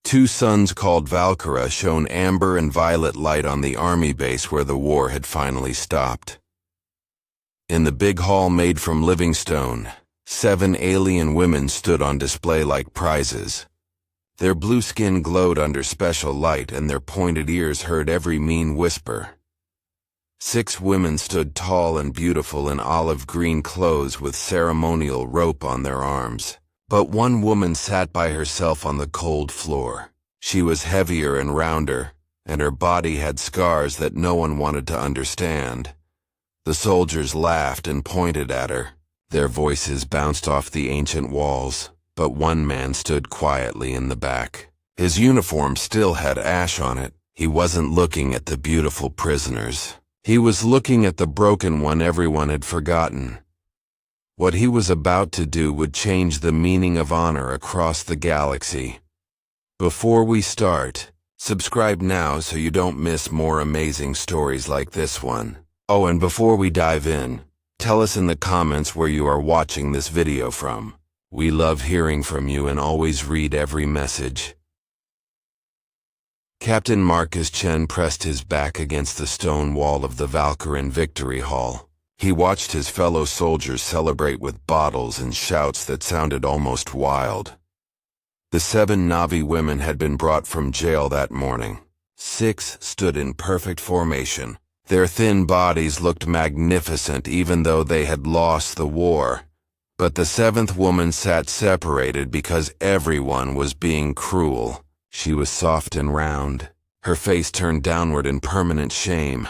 Two suns called Valkyra shone amber and violet light on the army base where the war had finally stopped. In the big hall made from living stone, 7 alien women stood on display like prizes. Their blue skin glowed under special light and their pointed ears heard every mean whisper. 6 women stood tall and beautiful in olive green clothes with ceremonial rope on their arms. But one woman sat by herself on the cold floor. She was heavier and rounder, and her body had scars that no one wanted to understand. The soldiers laughed and pointed at her. Their voices bounced off the ancient walls, but one man stood quietly in the back. His uniform still had ash on it. He wasn't looking at the beautiful prisoners. He was looking at the broken one everyone had forgotten. What he was about to do would change the meaning of honor across the galaxy. Before we start, subscribe now so you don't miss more amazing stories like this one. Oh, and before we dive in, tell us in the comments where you are watching this video from. We love hearing from you and always read every message. Captain Marcus Chen pressed his back against the stone wall of the Valkyran Victory Hall. He watched his fellow soldiers celebrate with bottles and shouts that sounded almost wild. The 7 Na'vi women had been brought from jail that morning. 6 stood in perfect formation. Their thin bodies looked magnificent even though they had lost the war. But the 7th woman sat separated because everyone was being cruel. She was soft and round, her face turned downward in permanent shame.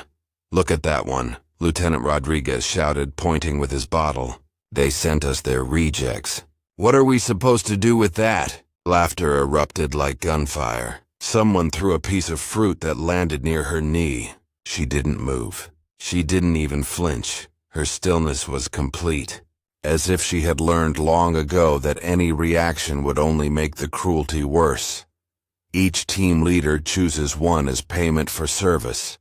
"Look at that one," Lieutenant Rodriguez shouted, pointing with his bottle. "They sent us their rejects." "What are we supposed to do with that?" Laughter erupted like gunfire. Someone threw a piece of fruit that landed near her knee. She didn't move. She didn't even flinch. Her stillness was complete, as if she had learned long ago that any reaction would only make the cruelty worse. Each team leader chooses one as payment for service.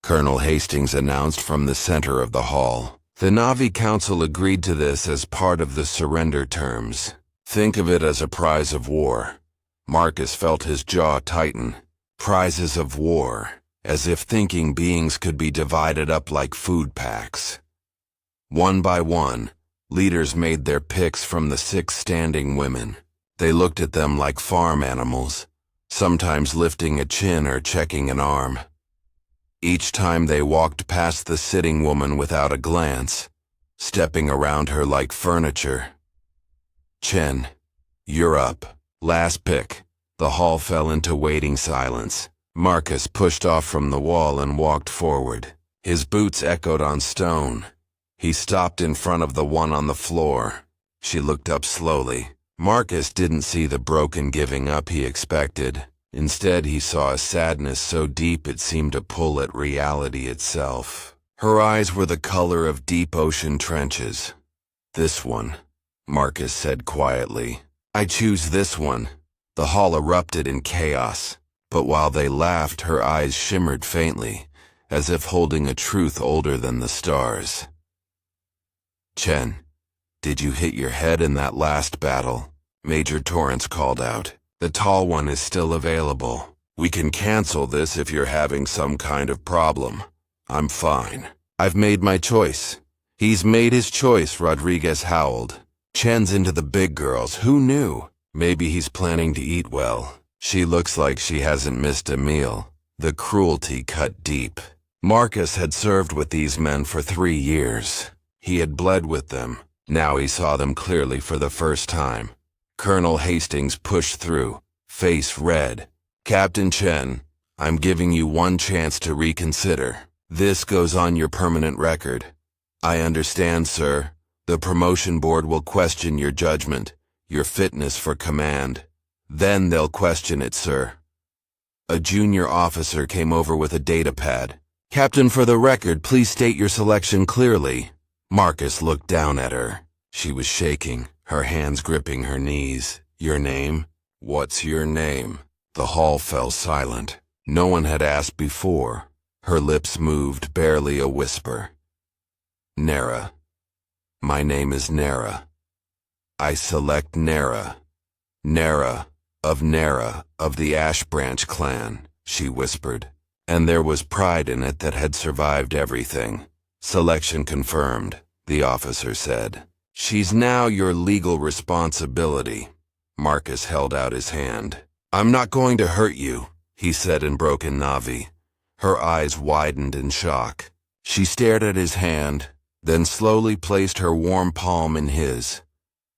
Colonel Hastings announced from the center of the hall. The Na'vi Council agreed to this as part of the surrender terms. Think of it as a prize of war. Marcus felt his jaw tighten. Prizes of war, as if thinking beings could be divided up like food packs. One by one, leaders made their picks from the 6 standing women. They looked at them like farm animals, sometimes lifting a chin or checking an arm. Each time they walked past the sitting woman without a glance, stepping around her like furniture. "Chen, you're up. Last pick." The hall fell into waiting silence. Marcus pushed off from the wall and walked forward. His boots echoed on stone. He stopped in front of the one on the floor. She looked up slowly. Marcus didn't see the broken giving up he expected. Instead, he saw a sadness so deep it seemed to pull at reality itself. Her eyes were the color of deep ocean trenches. "This one," Marcus said quietly. "I choose this one." The hall erupted in chaos, but while they laughed, her eyes shimmered faintly, as if holding a truth older than the stars. "Chen, did you hit your head in that last battle?" Major Torrance called out. "The tall one is still available. We can cancel this if you're having some kind of problem." "I'm fine. I've made my choice." "He's made his choice," Rodriguez howled. "Chen's into the big girls. Who knew? Maybe he's planning to eat well. She looks like she hasn't missed a meal." The cruelty cut deep. Marcus had served with these men for 3 years. He had bled with them. Now he saw them clearly for the first time. Colonel Hastings pushed through, face red. "Captain Chen, I'm giving you one chance to reconsider. This goes on your permanent record." "I understand, sir. The promotion board will question your judgment, your fitness for command. Then they'll question it, sir." A junior officer came over with a data pad. "Captain, for the record, please state your selection clearly." Marcus looked down at her. She was shaking, her hands gripping her knees. "Your name?" "What's your name?" The hall fell silent. No one had asked before. Her lips moved, barely a whisper. "Nara. My name is Nara. I select Nara. Nara, Of Nera, of the Ash Branch clan, she whispered. And there was pride in it that had survived everything. Selection confirmed, the officer said. She's now your legal responsibility. Marcus held out his hand. I'm not going to hurt you, he said in broken Navi. Her eyes widened in shock. She stared at his hand, then slowly placed her warm palm in his.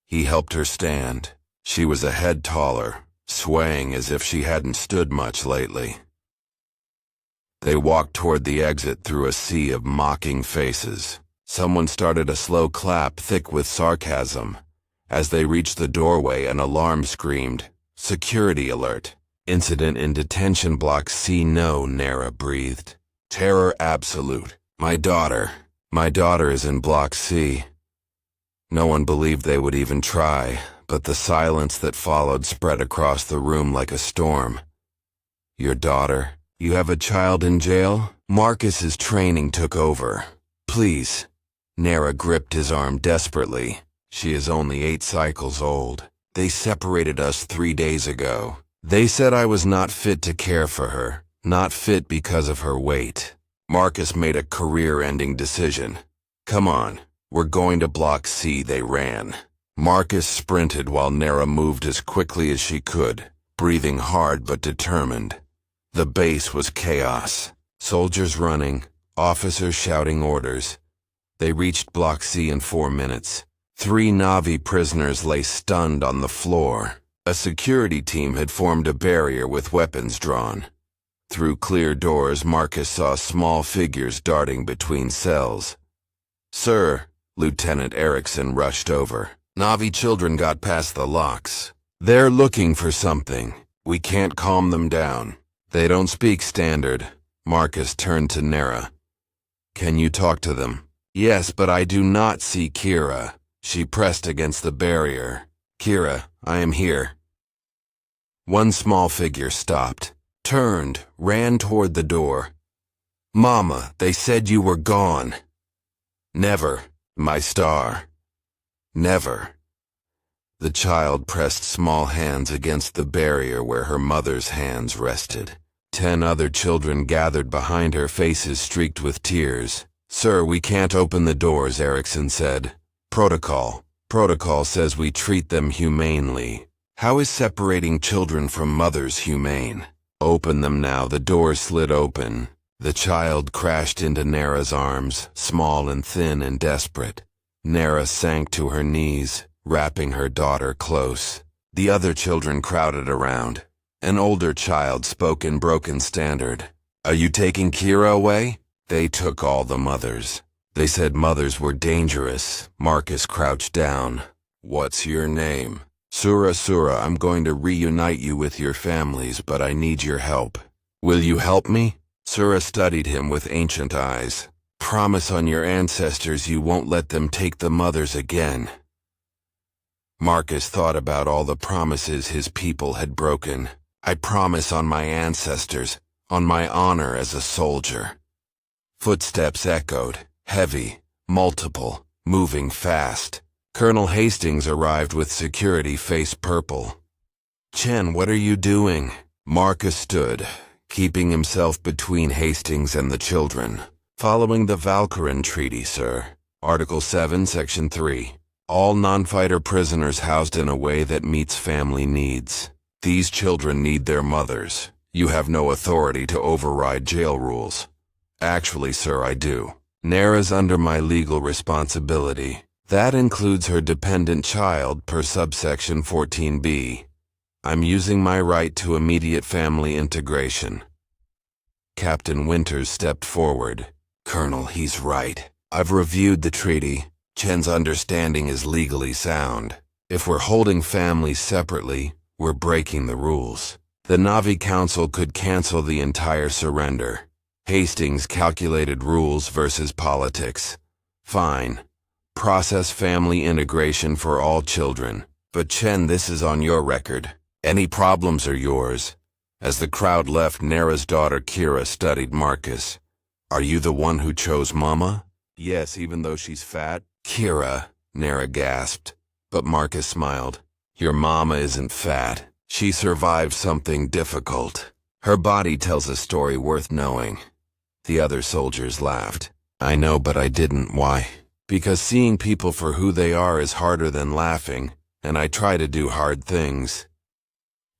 He helped her stand. She was a head taller, swaying as if she hadn't stood much lately. They walked toward the exit through a sea of mocking faces. Someone started a slow clap thick with sarcasm. As they reached the doorway, an alarm screamed, "Security alert. Incident in detention block C." No, Nera breathed. Terror absolute. My daughter is in block C. No one believed they would even try, but the silence that followed spread across the room like a storm. Your daughter? You have a child in jail? Marcus's training took over. Please. Nera gripped his arm desperately. She is only 8 cycles old. They separated us 3 days ago. They said I was not fit to care for her, not fit because of her weight. Marcus made a career-ending decision. Come on, we're going to Block C. They ran. Marcus sprinted while Nera moved as quickly as she could, breathing hard but determined. The base was chaos. Soldiers running, officers shouting orders. They reached Block C in 4 minutes. 3 Na'vi prisoners lay stunned on the floor. A security team had formed a barrier with weapons drawn. Through clear doors, Marcus saw small figures darting between cells. Sir, Lieutenant Erickson rushed over. Na'vi children got past the locks. They're looking for something. We can't calm them down. They don't speak standard. Marcus turned to Nera. Can you talk to them? Yes, but I do not see Kira. She pressed against the barrier. Kira, I am here. One small figure stopped, turned, ran toward the door. Mama, they said you were gone. Never, my star. Never. The child pressed small hands against the barrier where her mother's hands rested. 10 other children gathered behind her, faces streaked with tears. Sir, we can't open the doors, Erickson said. Protocol. Protocol says we treat them humanely. How is separating children from mothers humane? Open them now. The door slid open. The child crashed into Nera's arms, small and thin and desperate. Nera sank to her knees, wrapping her daughter close. The other children crowded around. An older child spoke in broken standard. Are you taking Kira away? They took all the mothers. They said mothers were dangerous. Marcus crouched down. What's your name? Sura. I'm going to reunite you with your families, but I need your help. Will you help me? Sura studied him with ancient eyes. Promise on your ancestors you won't let them take the mothers again. Marcus thought about all the promises his people had broken. I promise on my ancestors, on my honor as a soldier. Footsteps echoed, heavy, multiple, moving fast. Colonel Hastings arrived with security, face purple. Chen, what are you doing? Marcus stood, keeping himself between Hastings and the children. Following the Valkyran Treaty, sir. Article 7, Section 3. All non-fighter prisoners housed in a way that meets family needs. These children need their mothers. You have no authority to override jail rules. Actually, sir, I do. Nera's under my legal responsibility. That includes her dependent child per subsection 14b. I'm using my right to immediate family integration. Captain Winters stepped forward. Colonel, he's right. I've reviewed the treaty. Chen's understanding is legally sound. If we're holding families separately, we're breaking the rules. The Na'vi Council could cancel the entire surrender. Hastings calculated rules versus politics. Fine. Process family integration for all children. But Chen, this is on your record. Any problems are yours. As the crowd left, Nera's daughter Kira studied Marcus. Are you the one who chose Mama? Yes, even though she's fat. Kira, Nera gasped. But Marcus smiled. Your mama isn't fat. She survived something difficult. Her body tells a story worth knowing. The other soldiers laughed. I know, but I didn't. Why? Because seeing people for who they are is harder than laughing, and I try to do hard things.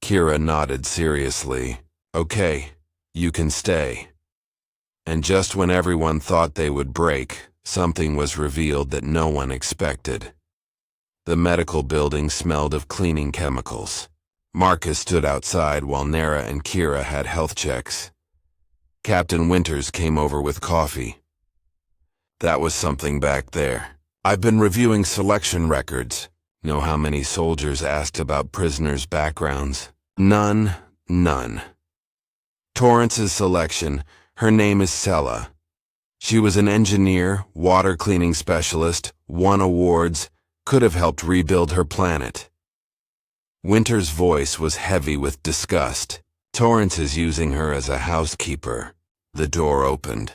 Kira nodded seriously. Okay, you can stay. And just when everyone thought they would break, something was revealed that no one expected. The medical building smelled of cleaning chemicals. Marcus stood outside while Nara and Kira had health checks. Captain Winters came over with coffee. That was something back there. I've been reviewing selection records. Know how many soldiers asked about prisoners' backgrounds? None. Torrance's selection, her name is Sella. She was an engineer, water cleaning specialist, won awards, could have helped rebuild her planet. Winter's voice was heavy with disgust. Torrance is using her as a housekeeper. The door opened.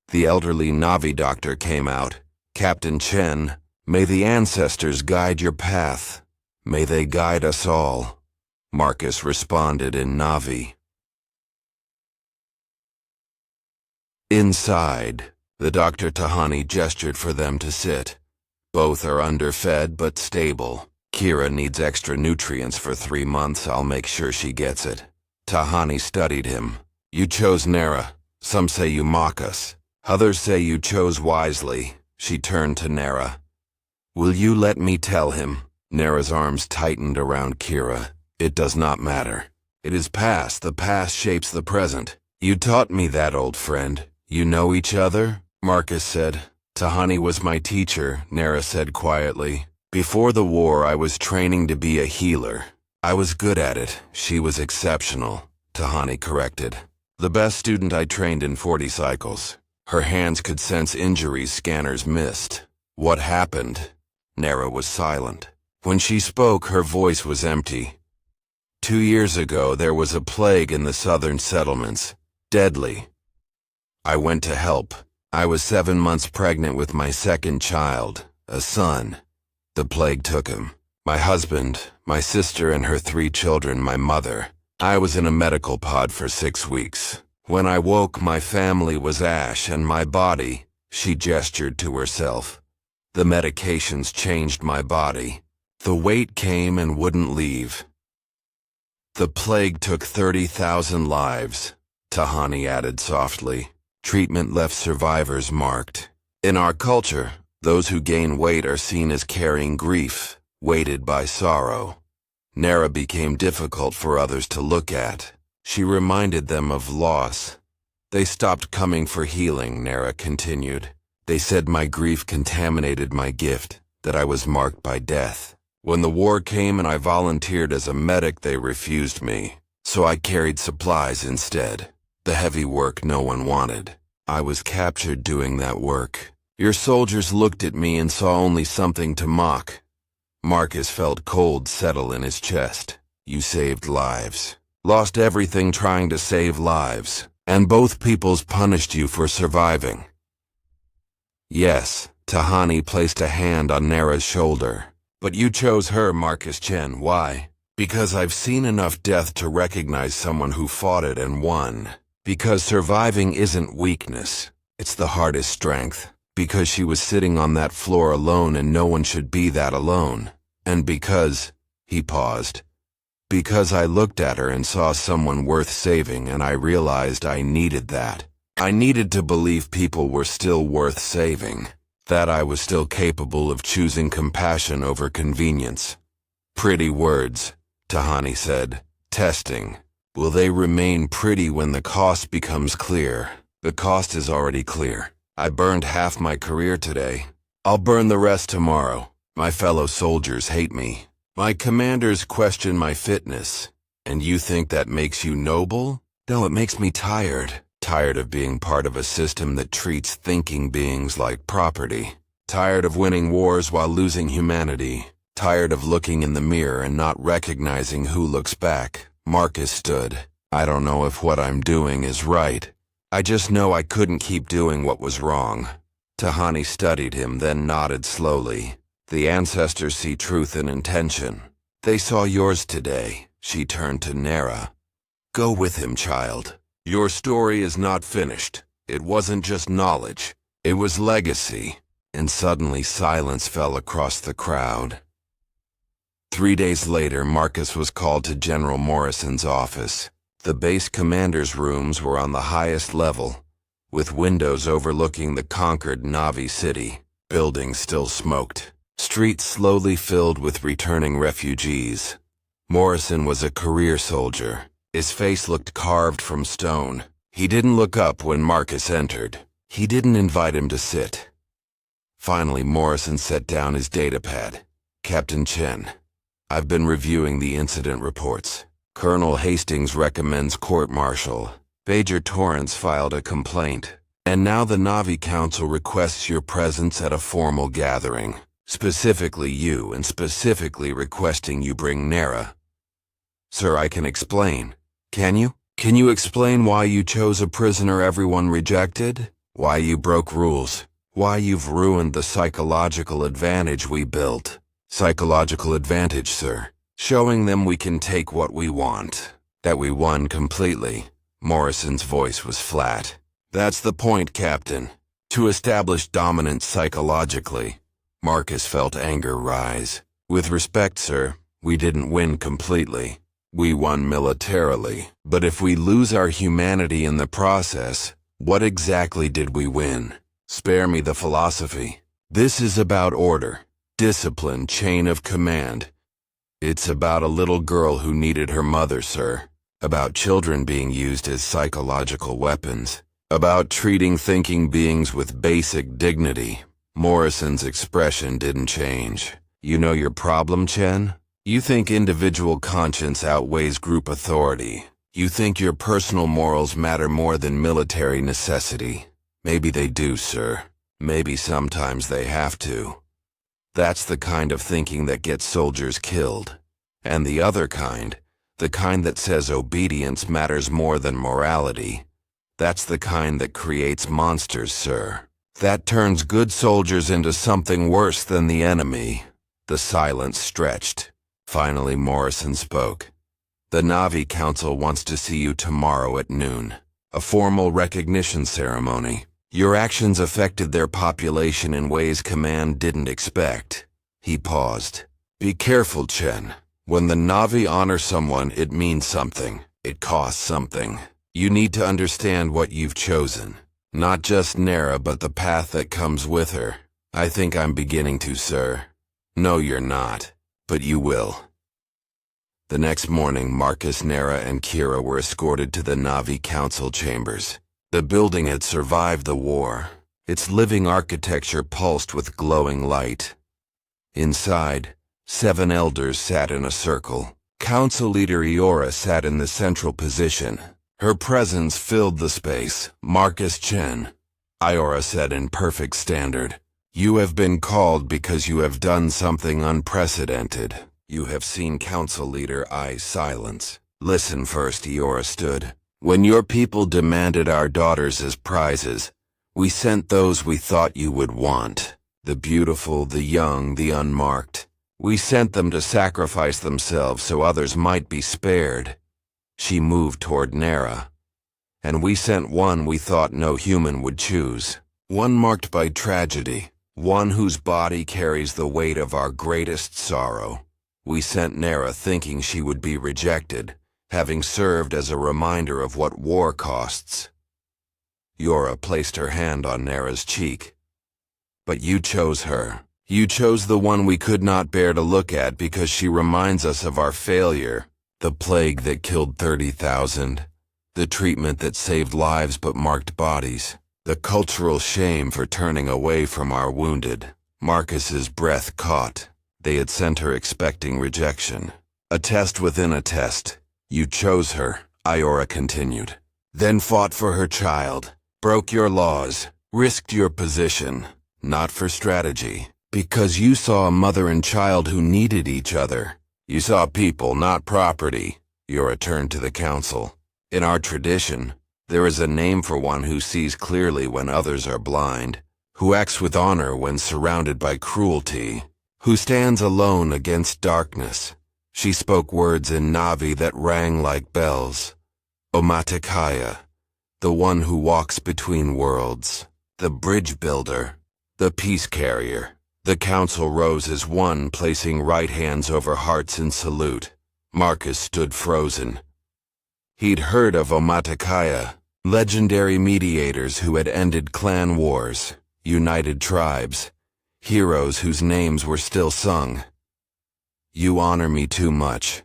The elderly Navi doctor came out. Captain Chen, may the ancestors guide your path. May they guide us all. Marcus responded in Navi. Inside, the Dr. Tahani gestured for them to sit. Both are underfed but stable. Kira needs extra nutrients for 3 months. I'll make sure she gets it. Tahani studied him. You chose Nara. Some say you mock us. Others say you chose wisely. She turned to Nara. Will you let me tell him? Nara's arms tightened around Kira. It does not matter. It is past. The past shapes the present. You taught me that, old friend. You know each other? Marcus said. Tahani was my teacher, Nara said quietly. Before the war, I was training to be a healer. I was good at it. She was exceptional, Tahani corrected. The best student I trained in 40 cycles. Her hands could sense injuries scanners missed. What happened? Nara was silent. When she spoke, her voice was empty. 2 years ago, there was a plague in the southern settlements. Deadly. I went to help. I was 7 months pregnant with my second child, a son. The plague took him. My husband, my sister and her 3 children, my mother. I was in a medical pod for 6 weeks. When I woke, my family was ash and my body, she gestured to herself. The medications changed my body. The weight came and wouldn't leave. The plague took 30,000 lives, Tahani added softly. Treatment left survivors marked. In our culture, those who gain weight are seen as carrying grief, weighted by sorrow. Nara became difficult for others to look at. She reminded them of loss. They stopped coming for healing, Nara continued. They said my grief contaminated my gift, that I was marked by death. When the war came and I volunteered as a medic, they refused me. So I carried supplies instead. The heavy work no one wanted. I was captured doing that work. Your soldiers looked at me and saw only something to mock. Marcus felt cold settle in his chest. You saved lives. Lost everything trying to save lives. And both peoples punished you for surviving. Yes, Tahani placed a hand on Nara's shoulder. But you chose her, Marcus Chen. Why? Because I've seen enough death to recognize someone who fought it and won. Because surviving isn't weakness. It's the hardest strength. Because she was sitting on that floor alone and no one should be that alone. And because, he paused. Because I looked at her and saw someone worth saving and I realized I needed that. I needed to believe people were still worth saving. That I was still capable of choosing compassion over convenience. Pretty words, Tahani said. Testing. Will they remain pretty when the cost becomes clear? The cost is already clear. I burned half my career today. I'll burn the rest tomorrow. My fellow soldiers hate me. My commanders question my fitness. And you think that makes you noble? No, it makes me tired. Tired of being part of a system that treats thinking beings like property. Tired of winning wars while losing humanity. Tired of looking in the mirror and not recognizing who looks back. Marcus stood. I don't know if what I'm doing is right. I just know I couldn't keep doing what was wrong. Tahani studied him, then nodded slowly. The ancestors see truth in intention. They saw yours today. She turned to Nera. Go with him, child. Your story is not finished. It wasn't just knowledge. It was legacy. And suddenly silence fell across the crowd. 3 days later, Marcus was called to General Morrison's office. The base commander's rooms were on the highest level, with windows overlooking the conquered Navi city. Buildings still smoked. Streets slowly filled with returning refugees. Morrison was a career soldier. His face looked carved from stone. He didn't look up when Marcus entered. He didn't invite him to sit. Finally, Morrison set down his datapad. Captain Chen, I've been reviewing the incident reports. Colonel Hastings recommends court-martial. Major Torrance filed a complaint. And now the Navi Council requests your presence at a formal gathering. Specifically you, and specifically requesting you bring Nera. Sir, I can explain. Can you? Can you explain why you chose a prisoner everyone rejected? Why you broke rules? Why you've ruined the psychological advantage we built? Psychological advantage, sir. Showing them we can take what we want. That we won completely. Morrison's voice was flat. That's the point, Captain. To establish dominance psychologically. Marcus felt anger rise. With respect, sir, we didn't win completely. We won militarily. But if we lose our humanity in the process, what exactly did we win? Spare me the philosophy. This is about order, discipline, chain of command. It's about a little girl who needed her mother, sir. About children being used as psychological weapons. About treating thinking beings with basic dignity. Morrison's expression didn't change. You know your problem, Chen? You think individual conscience outweighs group authority. You think your personal morals matter more than military necessity. Maybe they do, sir. Maybe sometimes they have to. That's the kind of thinking that gets soldiers killed. And the other kind, the kind that says obedience matters more than morality, that's the kind that creates monsters, sir. That turns good soldiers into something worse than the enemy. The silence stretched. Finally, Morrison spoke. The Navi Council wants to see you tomorrow at noon. A formal recognition ceremony. Your actions affected their population in ways Command didn't expect. He paused. Be careful, Chen. When the Navi honor someone, it means something. It costs something. You need to understand what you've chosen. Not just Nera, but the path that comes with her. I think I'm beginning to, sir. No, you're not. But you will. The next morning, Marcus, Nera, and Kira were escorted to the Navi Council chambers. The building had survived the war. Its living architecture pulsed with glowing light. Inside, 7 elders sat in a circle. Council leader Iora sat in the central position. Her presence filled the space. Marcus Chen, Iora said in perfect standard. You have been called because you have done something unprecedented. You have seen Council leader eyes silence. Listen first, Iora stood. When your people demanded our daughters as prizes, we sent those we thought you would want. The beautiful, the young, the unmarked. We sent them to sacrifice themselves so others might be spared. She moved toward Nera. And we sent one we thought no human would choose. One marked by tragedy. One whose body carries the weight of our greatest sorrow. We sent Nera thinking she would be rejected, having served as a reminder of what war costs. Iora placed her hand on Nera's cheek. But you chose her. You chose the one we could not bear to look at because she reminds us of our failure. The plague that killed 30,000. The treatment that saved lives but marked bodies. The cultural shame for turning away from our wounded. Marcus's breath caught. They had sent her expecting rejection. A test within a test. You chose her, Iora continued. Then fought for her child. Broke your laws. Risked your position. Not for strategy. Because you saw a mother and child who needed each other. You saw people, not property. Iora turned to the council. In our tradition, there is a name for one who sees clearly when others are blind, who acts with honor when surrounded by cruelty, who stands alone against darkness. She spoke words in Navi that rang like bells. Omaticaya, the one who walks between worlds, the bridge builder, the peace carrier. The council rose as one, placing right hands over hearts in salute. Marcus stood frozen. He'd heard of Omaticaya, legendary mediators who had ended clan wars, united tribes, heroes whose names were still sung. "You honor me too much,"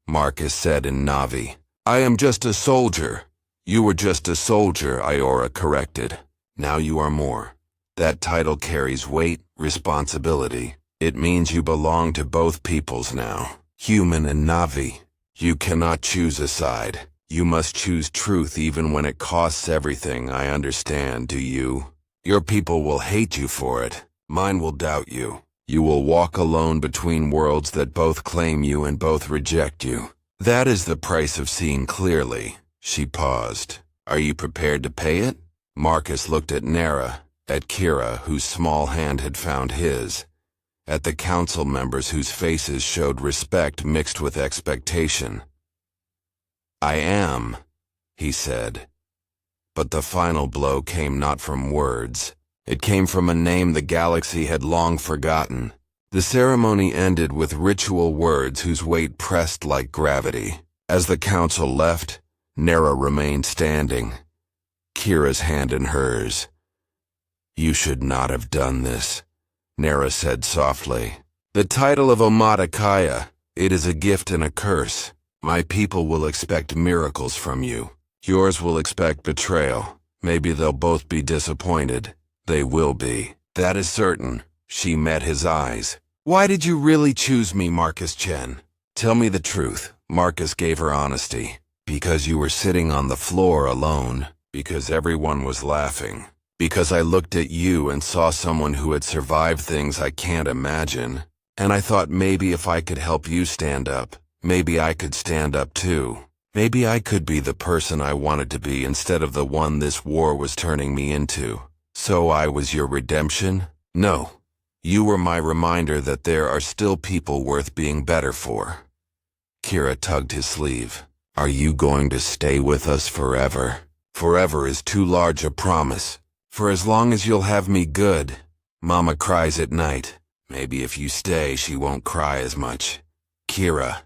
Marcus said in Navi. "I am just a soldier." "You were just a soldier," Iora corrected. "Now you are more. That title carries weight, responsibility. It means you belong to both peoples now, human and Navi. You cannot choose a side. You must choose truth even when it costs everything. I understand, do you? Your people will hate you for it. Mine will doubt you. You will walk alone between worlds that both claim you and both reject you. That is the price of seeing clearly." She paused. "Are you prepared to pay it?" Marcus looked at Nera, at Kira, whose small hand had found his, at the council members whose faces showed respect mixed with expectation. "I am," he said. But the final blow came not from words. It came from a name the galaxy had long forgotten. The ceremony ended with ritual words whose weight pressed like gravity. As the council left, Nera remained standing, Kira's hand in hers. "You should not have done this," Nera said softly. "The title of Omaticaya, it is a gift and a curse. My people will expect miracles from you. Yours will expect betrayal. Maybe they'll both be disappointed. They will be. That is certain." She met his eyes. "Why did you really choose me, Marcus Chen? Tell me the truth." Marcus gave her honesty. "Because you were sitting on the floor alone. Because everyone was laughing. Because I looked at you and saw someone who had survived things I can't imagine. And I thought maybe if I could help you stand up, maybe I could stand up too. Maybe I could be the person I wanted to be instead of the one this war was turning me into. So I was your redemption? No. You were my reminder that there are still people worth being better for." Kira tugged his sleeve. "Are you going to stay with us forever?" "Forever is too large a promise. For as long as you'll have me good. Mama cries at night. Maybe if you stay, she won't cry as much. Kira."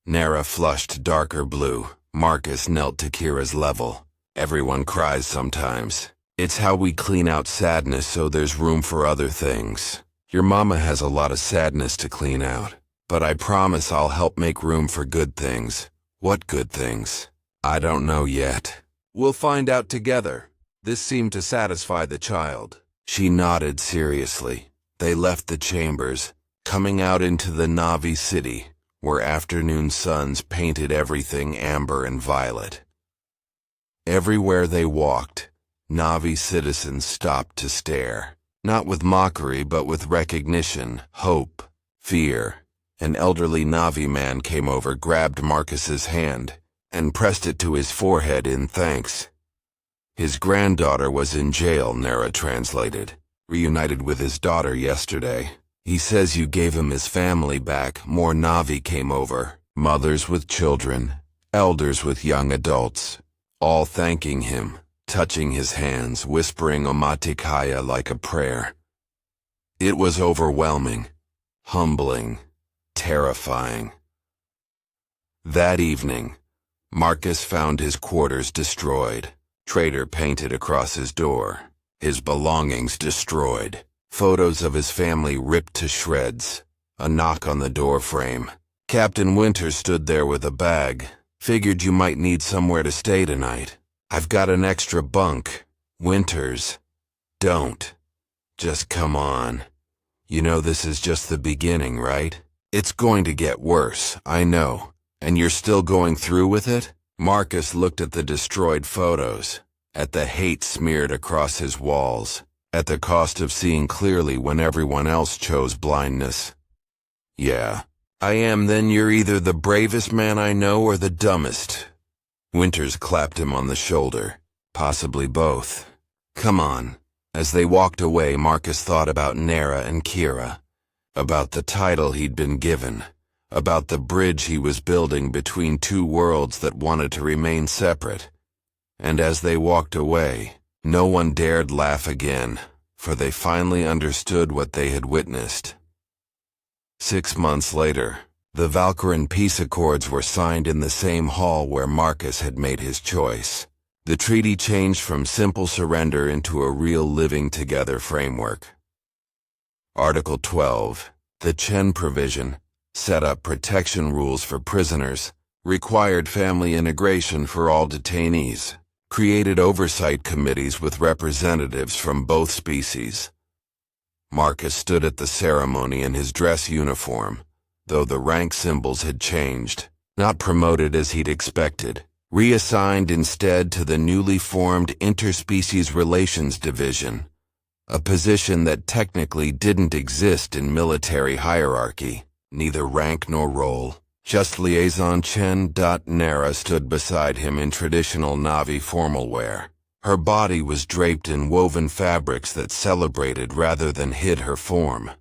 Nera flushed darker blue. Marcus knelt to Kira's level. "Everyone cries sometimes. It's how we clean out sadness so there's room for other things. Your mama has a lot of sadness to clean out. But I promise I'll help make room for good things." "What good things?" "I don't know yet. We'll find out together." This seemed to satisfy the child. She nodded seriously. They left the chambers, coming out into the Navi city, where afternoon suns painted everything amber and violet. Everywhere they walked, Navi citizens stopped to stare, not with mockery but with recognition, hope, fear. An elderly Navi man came over, grabbed Marcus's hand, and pressed it to his forehead in thanks. His granddaughter was in jail, Nera translated. Reunited with his daughter yesterday. He says you gave him his family back. More Navi came over. Mothers with children, elders with young adults, all thanking him, touching his hands, whispering Omaticaya like a prayer. It was overwhelming, humbling, terrifying. That evening, Marcus found his quarters destroyed. Traitor painted across his door. His belongings destroyed. Photos of his family ripped to shreds. A knock on the door frame. Captain Winters stood there with a bag. "Figured you might need somewhere to stay tonight. I've got an extra bunk." "Winters, don't. Just come on. You know this is just the beginning, right? It's going to get worse, I know. And you're still going through with it?" Marcus looked at the destroyed photos, at the hate smeared across his walls, at the cost of seeing clearly when everyone else chose blindness. "Yeah, I am. Then you're either the bravest man I know or the dumbest." Winters clapped him on the shoulder. "Possibly both. Come on." As they walked away, Marcus thought about Nera and Kira, about the title he'd been given, about the bridge he was building between two worlds that wanted to remain separate. And as they walked away, no one dared laugh again, for they finally understood what they had witnessed. 6 months later, the Valkyrian peace accords were signed in the same hall where Marcus had made his choice. The treaty changed from simple surrender into a real living together framework. Article 12, the Chen Provision, set up protection rules for prisoners, required family integration for all detainees, created oversight committees with representatives from both species. Marcus stood at the ceremony in his dress uniform, though the rank symbols had changed, not promoted as he'd expected, reassigned instead to the newly formed Interspecies Relations Division, a position that technically didn't exist in military hierarchy, neither rank nor role. Just Liaison Chen. Nara stood beside him in traditional Na'vi formal wear. Her body was draped in woven fabrics that celebrated rather than hid her form.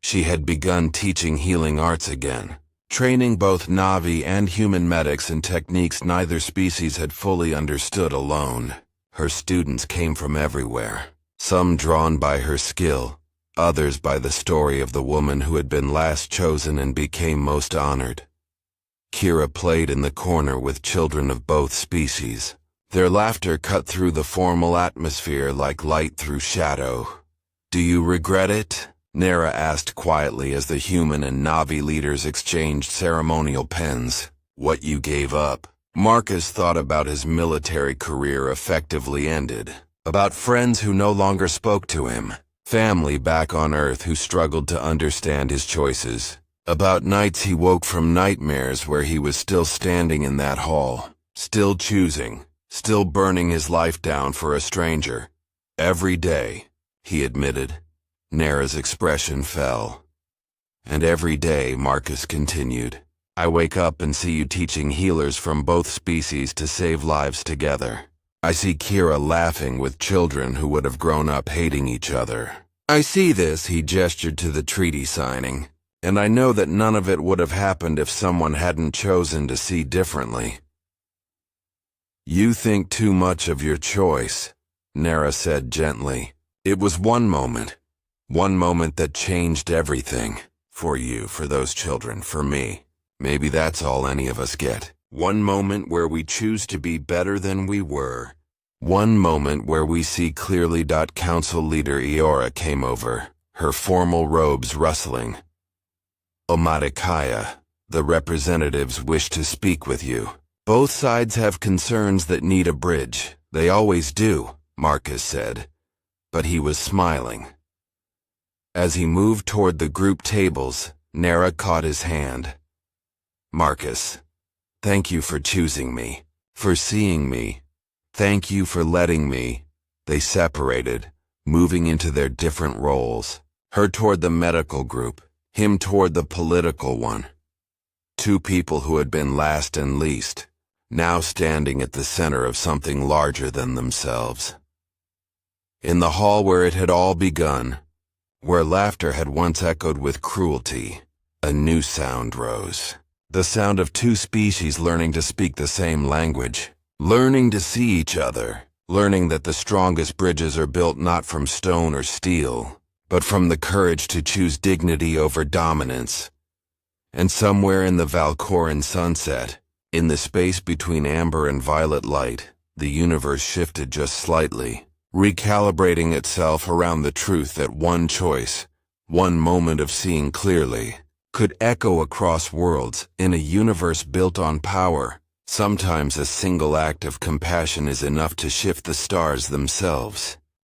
She had begun teaching healing arts again, training both Na'vi and human medics in techniques neither species had fully understood alone. Her students came from everywhere, some drawn by her skill, others by the story of the woman who had been last chosen and became most honored. Kira played in the corner with children of both species. Their laughter cut through the formal atmosphere like light through shadow. "Do you regret it?" Nara asked quietly as the human and Na'vi leaders exchanged ceremonial pens. "What you gave up?" Marcus thought about his military career effectively ended, about friends who no longer spoke to him, family back on Earth who struggled to understand his choices, about nights he woke from nightmares where he was still standing in that hall, still choosing, still burning his life down for a stranger. "Every day," he admitted. Nara's expression fell. "And every day," Marcus continued, "I wake up and see you teaching healers from both species to save lives together. I see Kira laughing with children who would have grown up hating each other. I see this," he gestured to the treaty signing, "and I know that none of it would have happened if someone hadn't chosen to see differently." "You think too much of your choice," Nara said gently. "It was one moment that changed everything. For you, for those children, for me. Maybe that's all any of us get. One moment where we choose to be better than we were. One moment where we see clearly." Council leader Eora came over, her formal robes rustling. "Omadikaya, the representatives wish to speak with you. Both sides have concerns that need a bridge. They always do," Marcus said, but he was smiling. As he moved toward the group tables, Nara caught his hand. "Marcus, thank you for choosing me, for seeing me. Thank you for letting me." They separated, moving into their different roles, her toward the medical group, him toward the political one. Two people who had been last and least, now standing at the center of something larger than themselves. In the hall where it had all begun, where laughter had once echoed with cruelty, a new sound rose. The sound of two species learning to speak the same language, learning to see each other, learning that the strongest bridges are built not from stone or steel, but from the courage to choose dignity over dominance. And somewhere in the Valkyrian sunset, in the space between amber and violet light, the universe shifted just slightly, recalibrating itself around the truth that one choice, one moment of seeing clearly, could echo across worlds in a universe built on power. Sometimes a single act of compassion is enough to shift the stars themselves.